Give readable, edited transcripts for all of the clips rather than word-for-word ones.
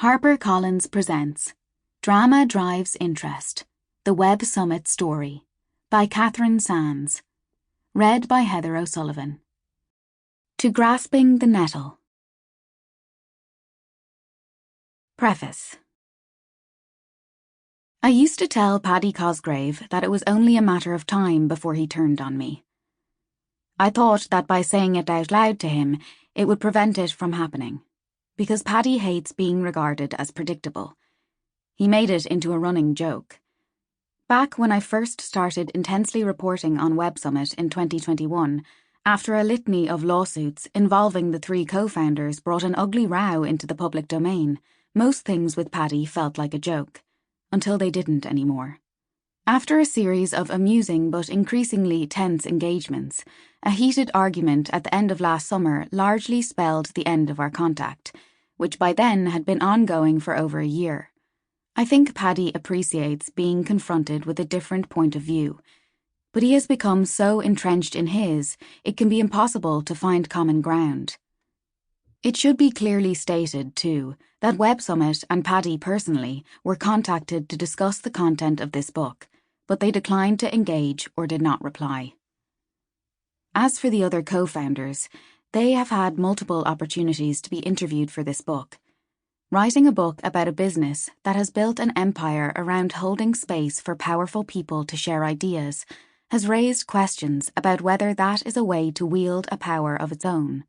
HarperCollins presents Drama Drives Interest, The Web Summit Story by Catherine Sanz. Read by Heather O'Sullivan. To Grasping the Nettle. Preface. I used to tell Paddy Cosgrave that it was only a matter of time before he turned on me. I thought that by saying it out loud to him, it would prevent it from happening, because Paddy hates being regarded as predictable. He made it into a running joke. Back when I first started intensely reporting on Web Summit in 2021, after a litany of lawsuits involving the three co-founders brought an ugly row into the public domain, most things with Paddy felt like a joke, until they didn't anymore. After a series of amusing but increasingly tense engagements, a heated argument at the end of last summer largely spelled the end of our contact, which by then had been ongoing for over a year. I think Paddy appreciates being confronted with a different point of view, but he has become so entrenched in his, it can be impossible to find common ground. It should be clearly stated, too, that Web Summit and Paddy personally were contacted to discuss the content of this book, but they declined to engage or did not reply. As for the other co-founders, they have had multiple opportunities to be interviewed for this book. Writing a book about a business that has built an empire around holding space for powerful people to share ideas has raised questions about whether that is a way to wield a power of its own.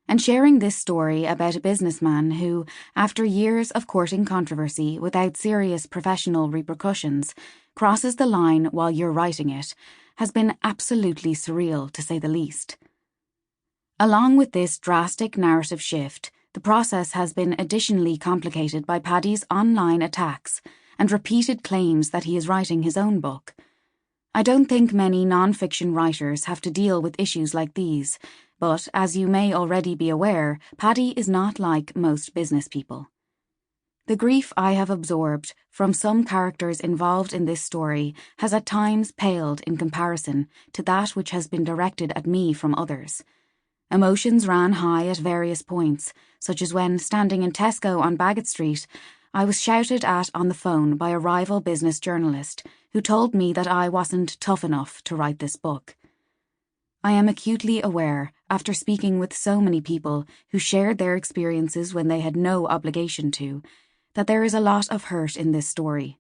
And sharing this story about a businessman who, after years of courting controversy without serious professional repercussions, crosses the line while you're writing it, has been absolutely surreal, to say the least. Along with this drastic narrative shift, the process has been additionally complicated by Paddy's online attacks and repeated claims that he is writing his own book. I don't think many non-fiction writers have to deal with issues like these, but as you may already be aware, Paddy is not like most business people. The grief I have absorbed from some characters involved in this story has at times paled in comparison to that which has been directed at me from others. Emotions ran high at various points, such as when, standing in Tesco on Baggot Street, I was shouted at on the phone by a rival business journalist who told me that I wasn't tough enough to write this book. I am acutely aware, after speaking with so many people who shared their experiences when they had no obligation to, that there is a lot of hurt in this story.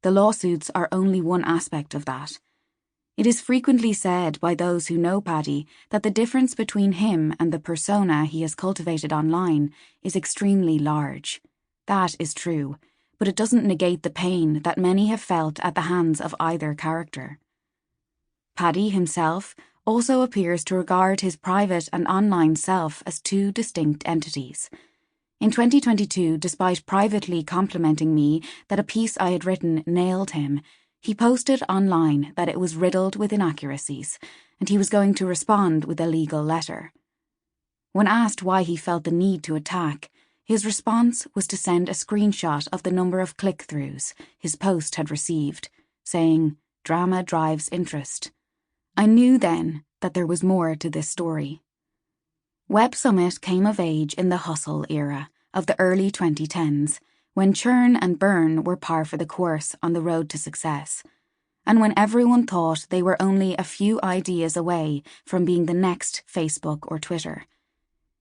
The lawsuits are only one aspect of that. It is frequently said by those who know Paddy that the difference between him and the persona he has cultivated online is extremely large. That is true, but it doesn't negate the pain that many have felt at the hands of either character. Paddy himself also appears to regard his private and online self as two distinct entities. In 2022, despite privately complimenting me that a piece I had written nailed him, he posted online that it was riddled with inaccuracies, and he was going to respond with a legal letter. When asked why he felt the need to attack, his response was to send a screenshot of the number of click-throughs his post had received, saying, "Drama drives interest." I knew then that there was more to this story. Web Summit came of age in the hustle era of the early 2010s, when churn and burn were par for the course on the road to success, and when everyone thought they were only a few ideas away from being the next Facebook or Twitter.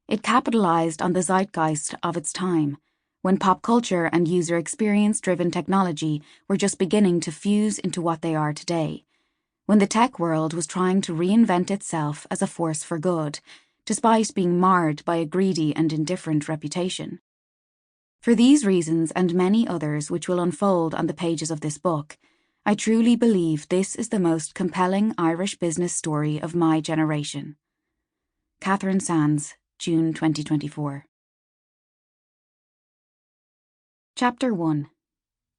It capitalized on the zeitgeist of its time, when pop culture and user experience-driven technology were just beginning to fuse into what they are today, when the tech world was trying to reinvent itself as a force for good, despite being marred by a greedy and indifferent reputation. For these reasons and many others which will unfold on the pages of this book, I truly believe this is the most compelling Irish business story of my generation. Catherine Sanz, June 2024. Chapter 1.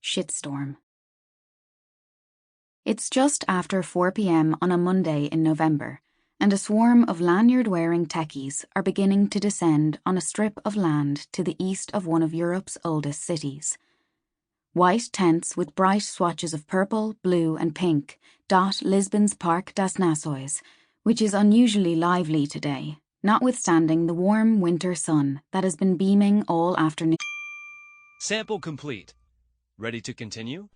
Shitstorm. It's just after 4 p.m. on a Monday in November, and a swarm of lanyard-wearing techies are beginning to descend on a strip of land to the east of one of Europe's oldest cities. White tents with bright swatches of purple, blue and pink dot Lisbon's Parque das Nações, which is unusually lively today, notwithstanding the warm winter sun that has been beaming all afternoon. Sample complete. Ready to continue?